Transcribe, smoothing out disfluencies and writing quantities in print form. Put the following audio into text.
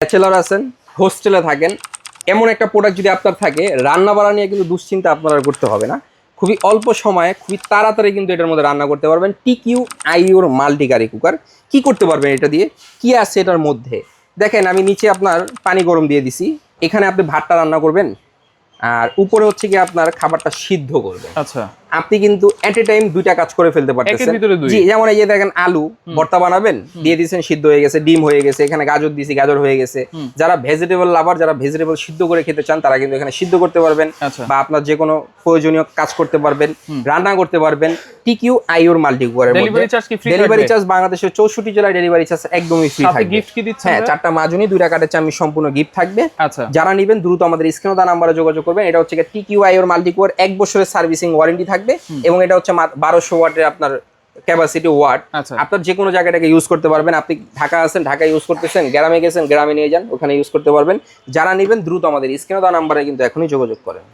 Bachelor আছেন, হোস্টেলে থাকেন, এমন একটা প্রোডাক্ট যদি আপনার থাকে, রান্না বাড়া নিয়ে কিন্তু দুশ্চিন্তা আপনার আর করতে হবে না। খুবই অল্প সময়ে খুবই তাড়াতাড়ি কিন্তু এটার মধ্যে রান্না করতে পারবেন। টিকিউ আইওর মাল্টি কারি কুকার। কি করতে পারবেন এটা দিয়ে, কি আছে এটার মধ্যে দেখেন। আমি নিচে আপনার পানি গরম দিয়ে দিছি, এখানে আপনি ভাতটা রান্না করবেন, আর উপরে হচ্ছে কি আপনার খাবারটা সিদ্ধ করবেন। আচ্ছা, আপনি কিন্তু এট এ টাইম দুইটা কাজ করে ফেলতে পারতেছেন। জি, যেমন এই যে দেখেন আলু ভর্তা বানাবেন, দিয়ে দিয়েছেন, সিদ্ধ হয়ে গেছে, ডিম হয়ে গেছে, এখানে গাজর দিয়েছি, গাজর হয়ে গেছে। যারা ভেজিটেবল লাভার, যারা ভেজিটেবল সিদ্ধ করে খেতে চান, তারা কিন্তু এখানে সিদ্ধ করতে পারবেন, বা আপনার যে কোনো প্রয়োজনীয় কাজ করতে পারবেন, রান্না করতে পারবেন। টিকিউ আইওর মাল্টি কুকারের মধ্যে ডেলিভারি চার্জ বাংলাদেশের 64 জেলায় ডেলিভারি চার্জ একদমই ফ্রি থাকবে। গিফট কি দিচ্ছেন? হ্যাঁ, 4টা মাজনি, 2টা কাঠের চামচ সম্পূর্ণ গিফট থাকবে। আচ্ছা, যারা নেবেন দ্রুত আমাদের স্ক্রিনে দেওয়া নাম্বারে যোগাযোগ করবেন। এটা হচ্ছে টিকিউ আইওর মাল্টি কুকার, 1 বছরের সার্ভিসিং ওয়ারেন্টি থাকবে, এবং এটা হচ্ছে 1200 ওয়াটের আপনার ক্যাপাসিটি ওয়াট। আপনার যে কোনো জায়গাটাকে ইউজ করতে পারবেন। আপনি ঢাকা আছেন, ঢাকায় ইউজ করতেছেন, গ্রামে গেছেন, গ্রামে নিয়ে যান, ওখানে ইউজ করতে পারবেন। যারা নেবেন দ্রুত আমাদের স্ক্রিনে দেওয়া নাম্বারে কিন্তু এখনই যোগাযোগ করেন।